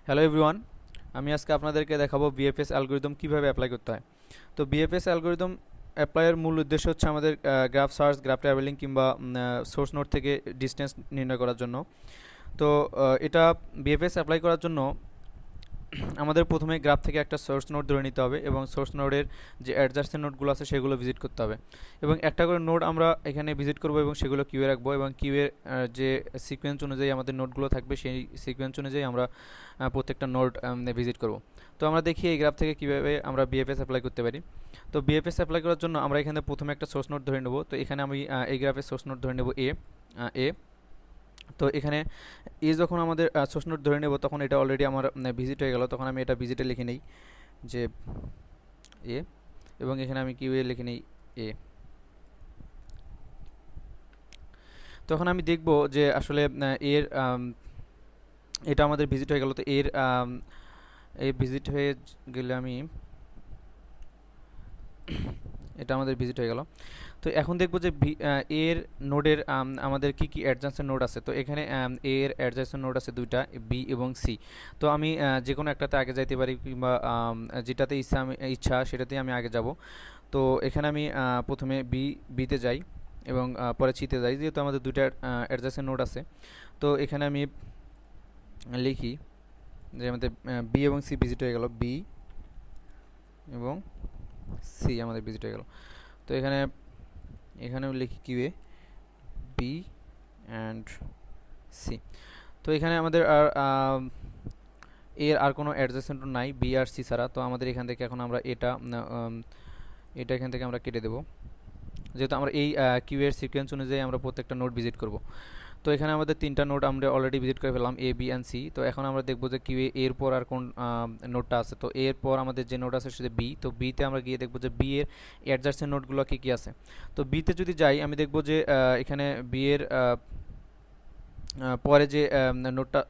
Hello everyone, আমি আজকে আপনাদেরকে দেখাবো বিএফএস অ্যালগরিদম কিভাবে অ্যাপ্লাই করতে হয়। তো বিএফএস অ্যালগরিদম অ্যাপ্লাইয়ের মূল উদ্দেশ্য হচ্ছে আমাদের গ্রাফ সার্চ, গ্রাফ ট্রাভেলিং কিংবা সোর্স নোড থেকে ডিসটেন্স নির্ণয় করার জন্য। তো এটা বিএফএস অ্যাপ্লাই করার জন্য আমাদের প্রথমে গ্রাফ থেকে একটা সোর্স নোড ধরে নিতে হবে এবং সোর্স নোডের যে অ্যাডজাস্টেন্ট নোডগুলো আছে সেগুলো ভিজিট করতে হবে এবং একটা করে নোড আমরা এখানে ভিজিট করব এবং সেগুলো কিউয়ে রাখবো এবং কিউয়ের যে সিকোয়েন্স অনুযায়ী আমাদের নোডগুলো থাকবে সেই সিকোয়েন্স অনুযায়ী আমরা প্রত্যেকটা নোড ভিজিট করব। তো আমরা দেখি এই গ্রাফ থেকে কীভাবে আমরা বিএফএস অ্যাপ্লাই করতে পারি। তো বিএফএস অ্যাপ্লাই করার জন্য আমরা এখানে প্রথমে একটা সোর্স নোড ধরে নেব। তো এখানে আমি এই গ্রাফের সোর্স নোড ধরে নেব এ। তো এখানে যখন আমাদের সোর্স নোড ধরে নেব তখন এটা অলরেডি আমার ভিজিট হয়ে গেল, তখন আমি এটা ভিজিটে লিখে নেই যে এ এবং এখানে আমি কিউ এ লিখে নেই এ। তখন আমি দেখব যে আসলে এর এটা আমাদের ভিজিট হয়ে গেল। তো এই ভিজিট হয়ে গেলে আমি এটা আমাদের ভিজিট হয়ে গেল। তো এখন দেখব যে এর নোডের আমাদের কি কি অ্যাডজাসেন্ট নোড আছে। তো এখানে এর অ্যাডজাসেন্ট নোড আছে দুইটা, বি এবং সি। তো আমি যে কোনো একটাতে আগে যাইতে পারি কিংবা যেটাতে ইচ্ছা সেটাতেই আমি আগে যাব। তো এখানে আমি প্রথমে বিতে যাই এবং পরে সিতে যাই, যেহেতু আমাদের দুইটা অ্যাডজাসেন্ট নোড আছে। তো এখানে আমি লিখি যে আমাদের বি এবং সি ভিজিট হয়ে গেল, বি এবং সি আমাদের ভিজিট হয়ে গেল। তো এখানেও লিখি কিউএ বি অ্যান্ড সি। তো এখানে আমাদের এর আর কোনো অ্যাডজাসেন্ট নাই বি আর সি ছাড়া। তো আমাদের এখান থেকে এখন আমরা এটা এখান থেকে আমরা কেটে দেবো, যেহেতু আমরা এই কিউ এর সিকোয়েন্স অনুযায়ী আমরা প্রত্যেকটা নোড ভিজিট করব। তো এখানে আমাদের তিনটা নোড আমরা অলরেডি ভিজিট করে ফেললাম, এ বি অ্যান্ড সি। তো এখন আমরা দেখবো যে কিউ এর পর আর কোন নোডটা আছে। তো এর পর আমাদের যে নোড আছে সেটা বি। তো বিতে আমরা গিয়ে দেখবো যে বি এর অ্যাডজাস্টেন্ট নোডগুলো কী কী আছে। তো বিতে যদি যাই আমি দেখবো যে এখানে বি এর পরে যে নোডটা,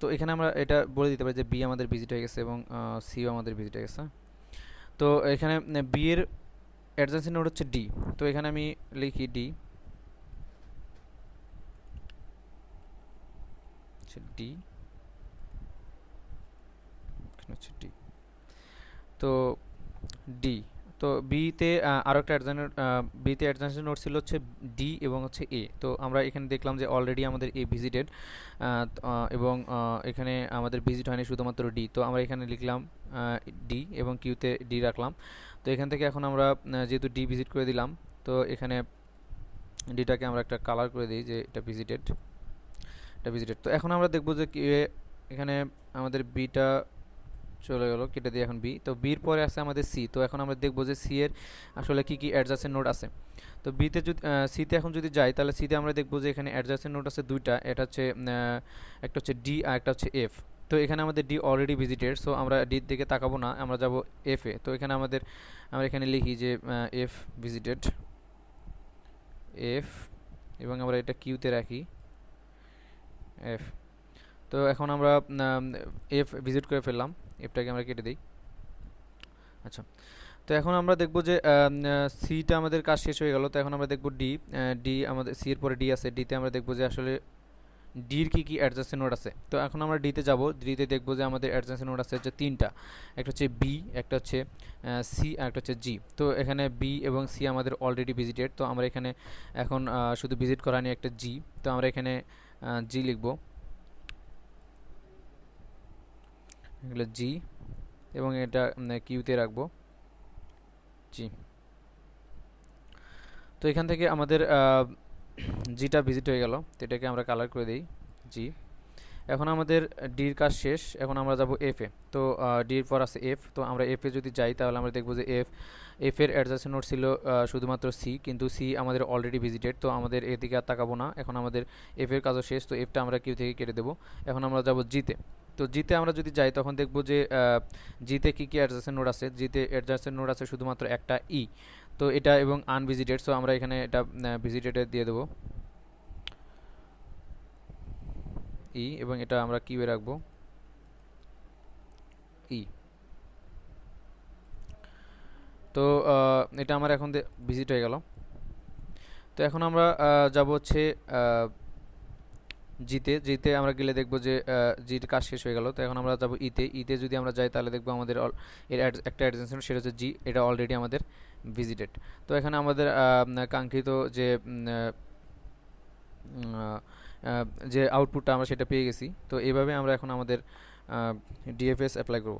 তো এখানে আমরা এটা বলে দিতে পারি যে বি আমাদের ভিজিট হয়ে গেছে এবং সিও আমাদের ভিজিট হয়ে গেছে। তো এখানে বি এর অ্যাডজাস্টেন্ট নোড হচ্ছে ডি। তো এখানে আমি লিখি ডি, ডি হচ্ছে ডি। তো ডি, তো বিতে আরও একটা বিতে অ্যাডজাস্টেন্ট নোড ছিল হচ্ছে ডি এবং হচ্ছে এ। তো আমরা এখানে দেখলাম যে অলরেডি আমাদের এ ভিজিটেড এবং এখানে আমাদের ভিজিট হয়নি শুধুমাত্র ডি। তো আমরা এখানে লিখলাম ডি এবং কিউতে ডি রাখলাম। তো এখান থেকে এখন আমরা যেহেতু ডি ভিজিট করে দিলাম, তো এখানে ডিটাকে আমরা একটা কালার করে দিই যে এটা ভিজিটেড। তো এখন আমরা দেখব যে এখানে আমাদের বিটা চলে গেল, কেটে দিই এখন বি। তো বির পরে আছে আমাদের সি। তো এখন আমরা দেখব যে সি এর আসলে কি কি অ্যাডজাসেন্ট নোড আছে। তো বিতে যদি সিতে এখন যদি যাই তাহলে সিতে আমরা দেখব যে এখানে অ্যাডজাসেন্ট নোড আছে দুইটা, এটা হচ্ছে একটা হচ্ছে ডি আর একটা হচ্ছে এফ। তো এখানে আমাদের ডি অলরেডি ভিজিটেড, সো আমরা ডির দিকে তাকাবো না, আমরা যাব এফ এ। তো এখানে আমরা এখানে লিখি যে এফ ভিজিটেড, এফ এবং আমরা এটা কিউতে রাখি এফ। তো এখন আমরা এফ ভিজিট করে ফেললাম, এফটাকে আমরা কেটে দিই। আচ্ছা, তো এখন আমরা দেখব যে সিটা আমাদের কাজ শেষ হয়ে গেল। তো এখন আমরা দেখব ডি আমাদের সি এর পরে ডি আছে, ডিতে আমরা দেখব যে আসলে ডির কি কি অ্যাডজাসেন্ট নোড আছে। তো এখন আমরা ডিতে যাব, ডিতে দেখব যে আমাদের অ্যাডজাসেন্ট নোড আছে হচ্ছে তিনটা, একটা হচ্ছে বি, একটা হচ্ছে সি আর একটা হচ্ছে জি। তো এখানে বি এবং সি আমাদের অলরেডি ভিজিটেড। তো আমরা এখানে এখন শুধু ভিজিট করা নিয়ে একটা জি। তো আমরা এখানে জি লিখব, এগুলো জি এবং এটা কিউতে রাখবো জি। তো এখান থেকে আমাদের জিটা ভিজিট হয়ে গেল। তো এটাকে আমরা কালার করে দিই জি। এখন আমাদের ডির কাজ শেষ, এখন আমরা যাব এফ এ। তো ডির পর আছে এফ। তো আমরা এফ এ যদি যাই তাহলে আমরা দেখব যে এফ এর অ্যাডজাসেন্ট নোড ছিল শুধুমাত্র সি, কিন্তু সি আমাদের অলরেডি ভিজিটেড। তো আমাদের এদিকে আর তাকাবো না, এখন আমাদের এফ এর কাজও শেষ। তো এফটা আমরা কিউ থেকে কেটে দেবো। এখন আমরা যাব জিতে। তো জিতে আমরা যদি যাই তখন দেখব যে জিতে কী কী অ্যাডজাসেন্ট নোড আছে। জিতে অ্যাডজাসেন্ট নোড আছে শুধুমাত্র একটা ই। তো এটা এবং আনভিজিটেড, সো আমরা এখানে এটা ভিজিটেডে দিয়ে দেবো ই এবং এটা আমরা কিউয়ে রাখবো ই। তো এটা আমার এখন ভিজিট হয়ে গেল। তো এখন আমরা যাব হচ্ছে জিতে আমরা গেলে দেখবো যে জির কাজ শেষ হয়ে গেল। তো এখন আমরা যাবো ইতে যদি আমরা যাই তাহলে দেখবো আমাদের একটা অ্যাডজেন্সি সেটা হচ্ছে জি, এটা অলরেডি আমাদের ভিজিটেড। তো এখানে আমাদের কাঙ্ক্ষিত যে উম, আহ, আহ, যে আউটপুটটা আমরা সেটা পেয়ে গেছি। তো এইভাবে আমরা এখন আমাদের ডিএফএস অ্যাপ্লাই করব।